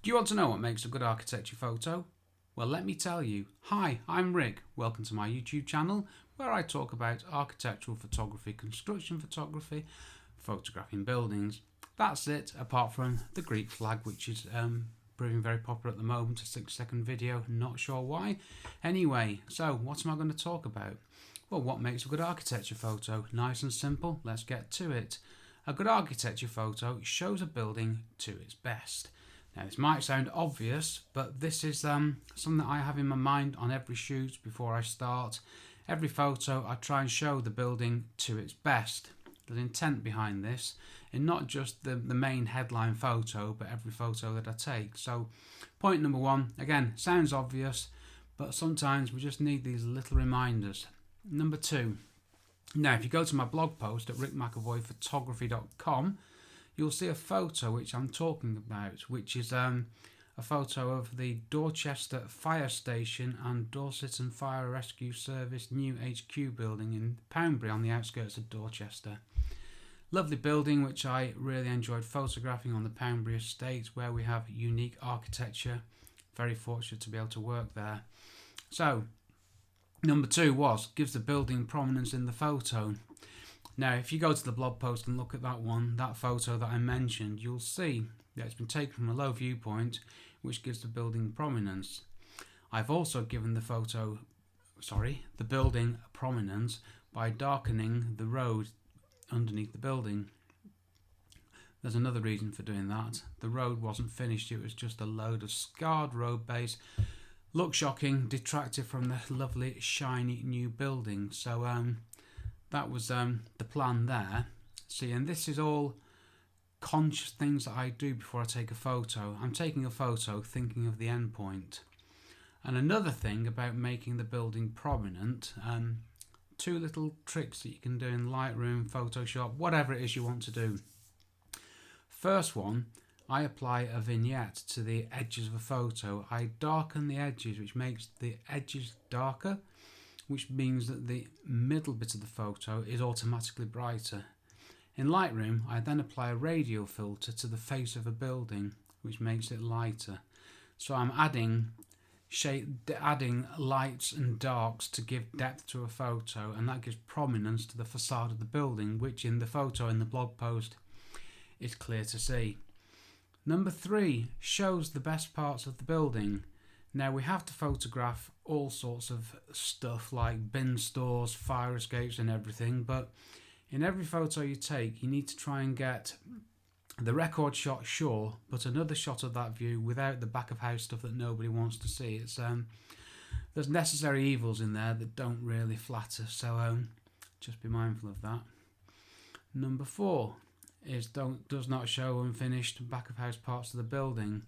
Do you want to know what makes a good architecture photo? Well, let me tell you. Hi, I'm Rick. Welcome to my YouTube channel where I talk about architectural photography, construction photography, photographing buildings. That's it, apart from the Greek flag, which is proving very popular at the moment. A 6-second video, not sure why. Anyway, so what am I going to talk about? Well, what makes a good architecture photo? Nice and simple, let's get to it. A good architecture photo shows a building to its best. Now, this might sound obvious, but this is something that I have in my mind on every shoot before I start. Every photo, I try and show the building to its best. There's intent behind this, and not just the main headline photo, but every photo that I take. So, point number one, again, sounds obvious, but sometimes we just need these little reminders. Number two, now if you go to my blog post at rickmcavoyphotography.com, you'll see a photo which I'm talking about, which is a photo of the Dorchester Fire Station and Dorset and Fire Rescue Service new HQ building in Poundbury on the outskirts of Dorchester. Lovely building which I really enjoyed photographing on the Poundbury estate, where we have unique architecture. Very fortunate to be able to work there. So, number two gives the building prominence in the photo. Now, if you go to the blog post and look at that photo that I mentioned, you'll see that it's been taken from a low viewpoint, which gives the building prominence. I've also given the building prominence by darkening the road underneath the building. There's another reason for doing that. The road wasn't finished, it was just a load of scarred road base. Looked shocking, detracted from the lovely, shiny new building. So, that was the plan there. See, and this is all conscious things that I do before I take a photo. I'm taking a photo thinking of the end point. And another thing about making the building prominent, two little tricks that you can do in Lightroom, Photoshop, whatever it is you want to do. First one, I apply a vignette to the edges of a photo. I darken the edges, which makes the edges darker, which means that the middle bit of the photo is automatically brighter. In Lightroom, I then apply a radial filter to the face of a building, which makes it lighter. So I'm adding lights and darks to give depth to a photo, and that gives prominence to the facade of the building, which in the photo in the blog post is clear to see. Number three, shows the best parts of the building. Now, we have to photograph all sorts of stuff like bin stores, fire escapes and everything, but in every photo you take, you need to try and get the record shot, sure, but another shot of that view without the back of house stuff that nobody wants to see. It's there's necessary evils in there that don't really flatter, so just be mindful of that. Number four is does not show unfinished back of house parts of the building.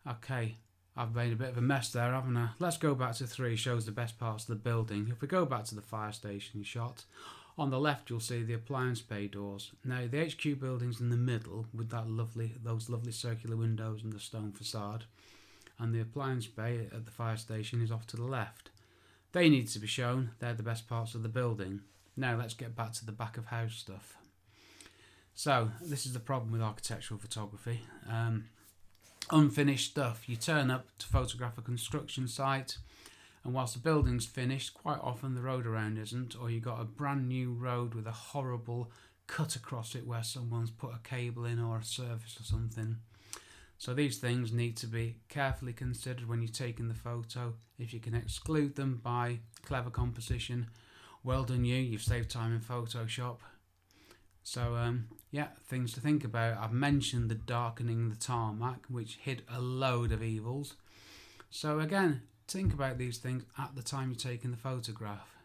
Okay, I've made a bit of a mess there, haven't I? Let's go back to three, shows the best parts of the building. If we go back to the fire station shot, on the left you'll see the appliance bay doors. Now, the HQ building's in the middle with those lovely circular windows and the stone facade, and the appliance bay at the fire station is off to the left. They need to be shown, they're the best parts of the building. Now let's get back to the back of house stuff. So, this is the problem with architectural photography. Unfinished stuff. You turn up to photograph a construction site, and whilst the building's finished, quite often the road around isn't, or you've got a brand new road with a horrible cut across it where someone's put a cable in or a surface or something. So these things need to be carefully considered when you're taking the photo. If you can exclude them by clever composition, well done you, you've saved time in Photoshop. So, things to think about. I've mentioned the darkening the tarmac, which hid a load of evils. So again, think about these things at the time you're taking the photograph.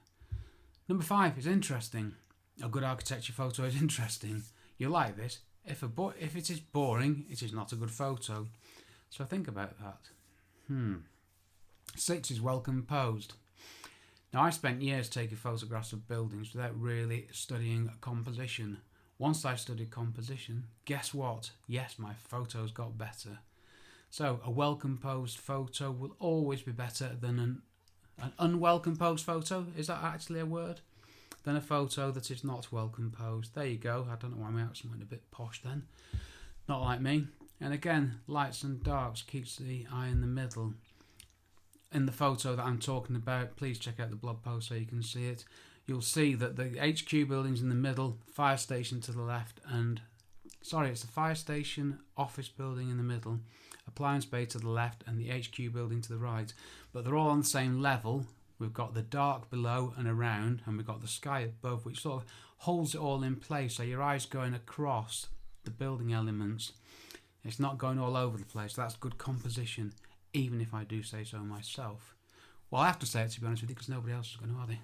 Number five is interesting. A good architecture photo is interesting. You like this. If it is boring, it is not a good photo. So think about that. 6 is well composed. Now, I spent years taking photographs of buildings without really studying composition. Once I studied composition, guess what? Yes, my photos got better. So a well-composed photo will always be better than an unwell-composed photo. Is that actually a word? Than a photo that is not well-composed. There you go. I don't know why my accent went a bit posh then. Not like me. And again, lights and darks keeps the eye in the middle. In the photo that I'm talking about, please check out the blog post so you can see it. You'll see that the HQ building's in the middle, fire station to the left, it's the fire station office building in the middle, appliance bay to the left, and the HQ building to the right. But they're all on the same level. We've got the dark below and around, and we've got the sky above, which sort of holds it all in place. So your eye's going across the building elements. It's not going all over the place. That's good composition, even if I do say so myself. Well, I have to say it, to be honest with you, because nobody else is going to, are they?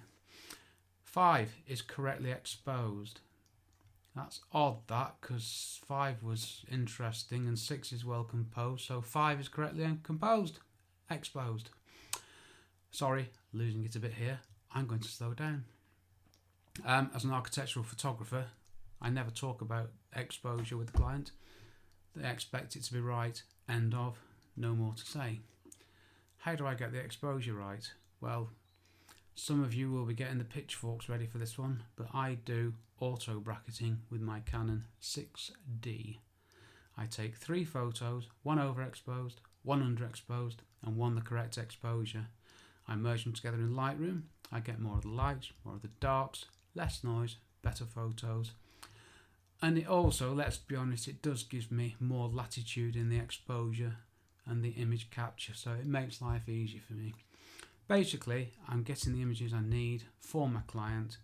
5 is correctly exposed. That's odd, that, because 5 was interesting and 6 is well composed. So 5 is correctly exposed. Sorry, losing it a bit here. I'm going to slow down. As an architectural photographer, I never talk about exposure with the client. They expect it to be right. End of. No more to say. How do I get the exposure right? Well, some of you will be getting the pitchforks ready for this one, but I do auto bracketing with my Canon 6D. I take 3 photos, 1 overexposed, 1 underexposed, and 1 the correct exposure. I merge them together in Lightroom. I get more of the lights, more of the darks, less noise, better photos. And it also, let's be honest, it does give me more latitude in the exposure and the image capture, so it makes life easier for me. Basically, I'm getting the images I need for my client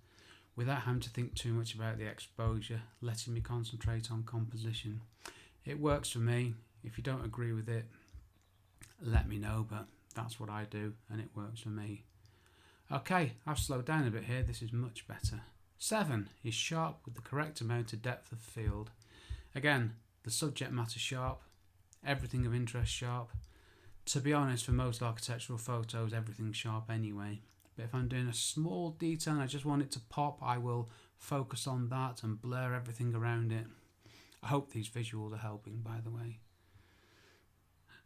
without having to think too much about the exposure, letting me concentrate on composition. It works for me. If you don't agree with it, let me know, but that's what I do and it works for me. Okay, I've slowed down a bit here. This is much better. 7 is sharp with the correct amount of depth of field. Again, the subject matter sharp, everything of interest sharp. To be honest, for most architectural photos, everything's sharp anyway. But if I'm doing a small detail and I just want it to pop, I will focus on that and blur everything around it. I hope these visuals are helping, by the way.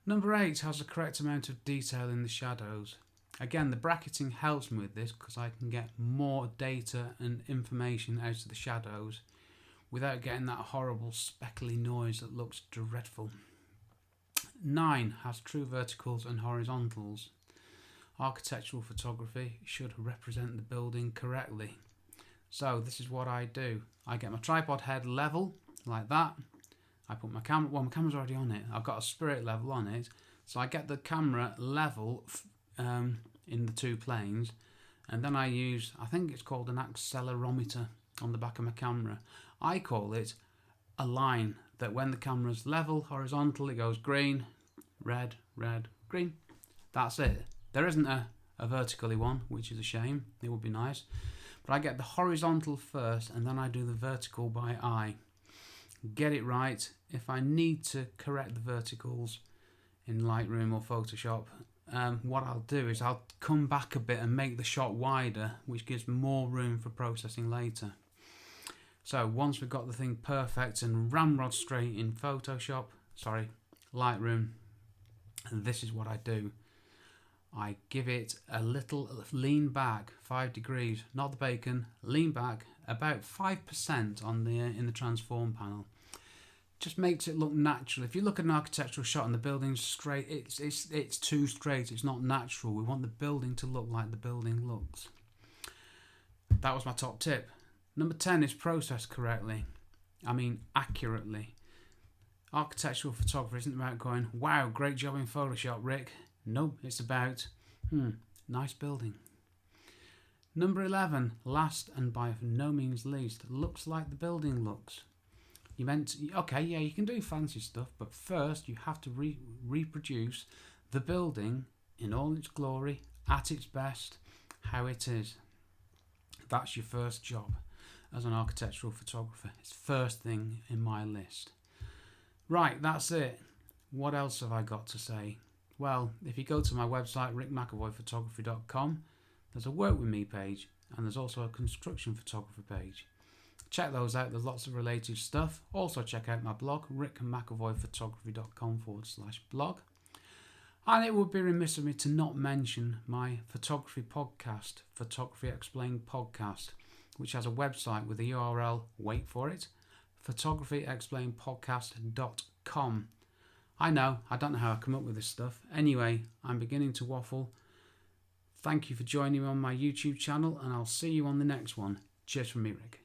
Number 8 has the correct amount of detail in the shadows. Again, the bracketing helps me with this because I can get more data and information out of the shadows without getting that horrible speckly noise that looks dreadful. 9 has true verticals and horizontals. Architectural photography should represent the building correctly. So this is what I do. I get my tripod head level like that. I put my camera, well, my camera's already on it. I've got a spirit level on it. So I get the camera level in the 2 planes, and then I use, I think it's called an accelerometer on the back of my camera. I call it a line that when the camera's level, horizontal, it goes green, red, red, green. That's it. There isn't a vertically one, which is a shame. It would be nice. But I get the horizontal first, and then I do the vertical by eye. Get it right. If I need to correct the verticals in Lightroom or Photoshop, what I'll do is I'll come back a bit and make the shot wider, which gives more room for processing later. So once we've got the thing perfect and ramrod straight in Lightroom, this is what I do. I give it a little lean back, 5 degrees, not the bacon, lean back about 5% on the in the transform panel. Just makes it look natural. If you look at an architectural shot and the building's straight, it's too straight. It's not natural. We want the building to look like the building looks. That was my top tip. Number 10 is process correctly. I mean accurately. Architectural photography isn't about going, wow, great job in Photoshop, Rick. No, it's about, nice building. Number 11, last and by no means least, looks like the building looks. You can do fancy stuff, but first you have to reproduce the building in all its glory, at its best, how it is. That's your first job as an architectural photographer. It's first thing in my list. Right, that's it. What else have I got to say? Well, if you go to my website, rickmcavoyphotography.com, there's a work with me page, and there's also a construction photography page. Check those out, there's lots of related stuff. Also check out my blog, rickmcavoyphotography.com/blog. And it would be remiss of me to not mention my photography podcast, Photography Explained Podcast, which has a website with the URL, wait for it, photographyexplainedpodcast.com. I know, I don't know how I come up with this stuff. Anyway, I'm beginning to waffle. Thank you for joining me on my YouTube channel, and I'll see you on the next one. Cheers from me, Rick.